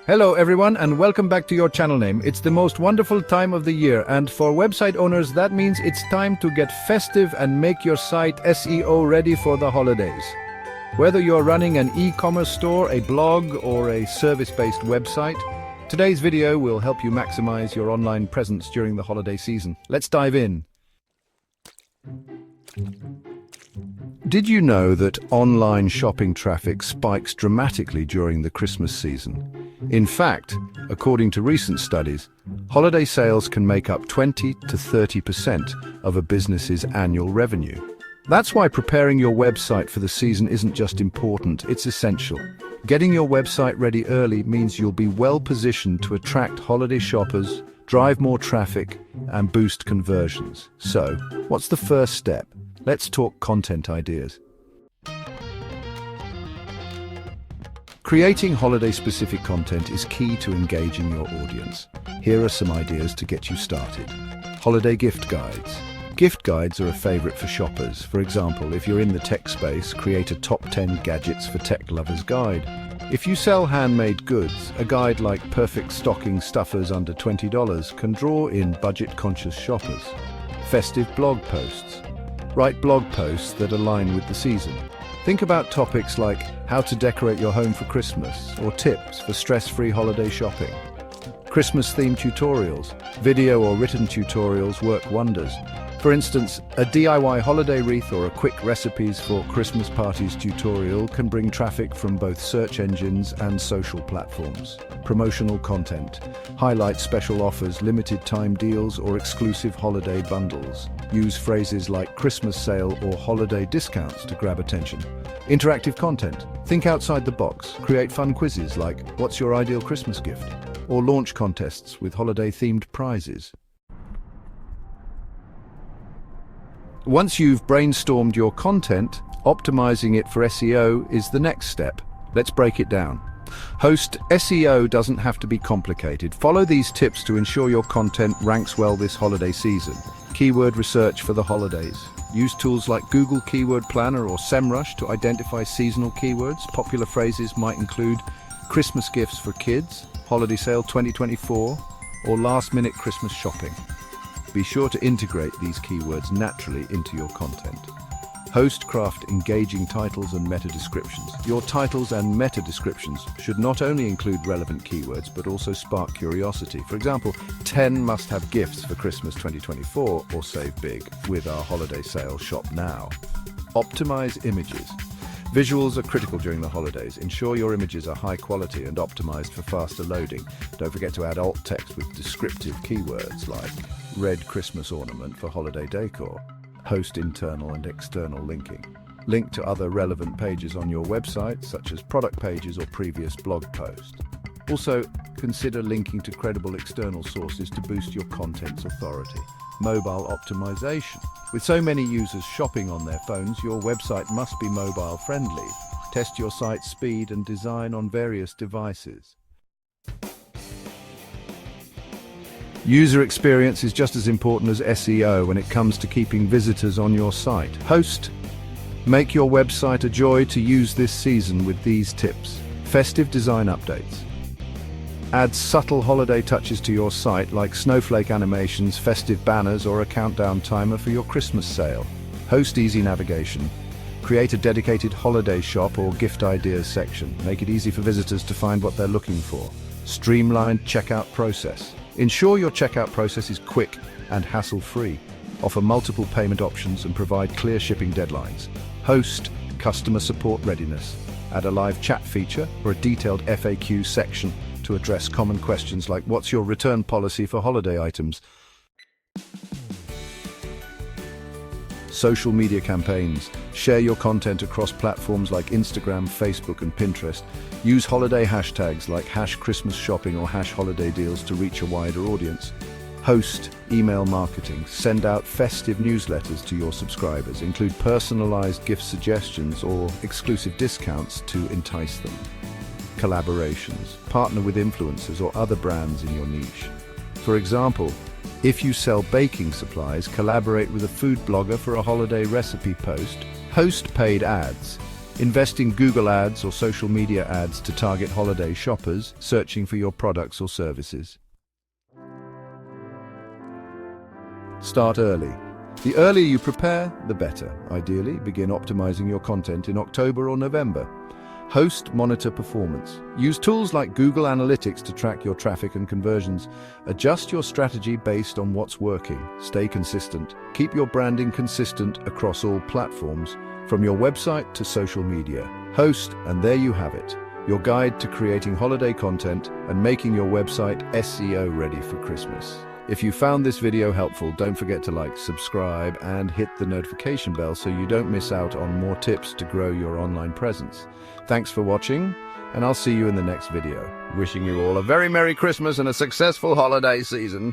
Hello everyone and welcome back to your channel name. It's the most wonderful time of the year, and for website owners that means it's time to get festive and make your site SEO ready for the holidays. Whether you're running an e-commerce store, a blog, or a service-based website, today's video will help you maximize your online presence during the holiday season. Let's dive in. Did you know that online shopping traffic spikes dramatically during the Christmas season? In fact, according to recent studies, holiday sales can make up 20 to 30% of a business's annual revenue. That's why preparing your website for the season isn't just important, it's essential. Getting your website ready early means you'll be well positioned to attract holiday shoppers, drive more traffic, and boost conversions. So, what's the first step? Let's talk content ideas. Creating holiday-specific content is key to engaging your audience. Here are some ideas to get you started. Holiday gift guides. Gift guides are a favorite for shoppers. For example, if you're in the tech space, create a top 10 gadgets for tech lovers guide. If you sell handmade goods, a guide like Perfect Stocking Stuffers under $20 can draw in budget-conscious shoppers. Festive blog posts. Write blog posts that align with the season. Think about topics like how to decorate your home for Christmas or tips for stress-free holiday shopping. Christmas-themed tutorials. Video or written tutorials work wonders. For instance, a DIY holiday wreath or a quick recipes for Christmas parties tutorial can bring traffic from both search engines and social platforms. Promotional content. Highlight special offers, limited time deals, or exclusive holiday bundles. Use phrases like Christmas sale or holiday discounts to grab attention. Interactive content. Think outside the box. Create fun quizzes like "What's your ideal Christmas gift?" or launch contests with holiday-themed prizes. Once you've brainstormed your content, optimizing it for SEO is the next step. Let's break it down. Host SEO doesn't have to be complicated. Follow these tips to ensure your content ranks well this holiday season. Keyword research for the holidays. Use tools like Google Keyword Planner or SEMrush to identify seasonal keywords. Popular phrases might include Christmas gifts for kids, holiday sale 2024, or last-minute Christmas shopping. Be sure to integrate these keywords naturally into your content. Craft engaging titles and meta descriptions. Your titles and meta descriptions should not only include relevant keywords, but also spark curiosity. For example, 10 must-have gifts for Christmas 2024 or save big with our holiday sale, shop now. Optimize images. Visuals are critical during the holidays. Ensure your images are high quality and optimized for faster loading. Don't forget to add alt text with descriptive keywords like red Christmas ornament for holiday decor. Host internal and external linking. Link to other relevant pages on your website, such as product pages or previous blog posts. Also, consider linking to credible external sources to boost your content's authority. Mobile optimization. With so many users shopping on their phones, your website must be mobile friendly. Test your site's speed and design on various devices. User experience is just as important as SEO when it comes to keeping visitors on your site. Make your website a joy to use this season with these tips. Festive design updates. Add subtle holiday touches to your site like snowflake animations, festive banners, or a countdown timer for your Christmas sale. Host easy navigation. Create a dedicated holiday shop or gift ideas section. Make it easy for visitors to find what they're looking for. Streamlined checkout process. Ensure your checkout process is quick and hassle-free. Offer multiple payment options and provide clear shipping deadlines. Host customer support readiness. Add a live chat feature or a detailed FAQ section to address common questions like what's your return policy for holiday items. Social media campaigns. Share your content across platforms like Instagram, Facebook, and Pinterest. Use holiday hashtags like #ChristmasShopping or #HolidayDeals to reach a wider audience. Host email marketing. Send out festive newsletters to your subscribers. Include personalized gift suggestions or exclusive discounts to entice them. Collaborations. Partner with influencers or other brands in your niche. For example, if you sell baking supplies, collaborate with a food blogger for a holiday recipe post. Host paid ads. Invest in Google ads or social media ads to target holiday shoppers searching for your products or services. Start early. The earlier you prepare, the better. Ideally, begin optimizing your content in October or November. Host, monitor performance. Use tools like Google Analytics to track your traffic and conversions. Adjust your strategy based on what's working. Stay consistent. Keep your branding consistent across all platforms, from your website to social media. Host, and there you have it. Your guide to creating holiday content and making your website SEO ready for Christmas. If you found this video helpful, don't forget to like, subscribe, and hit the notification bell so you don't miss out on more tips to grow your online presence. Thanks for watching, and I'll see you in the next video. Wishing you all a very Merry Christmas and a successful holiday season.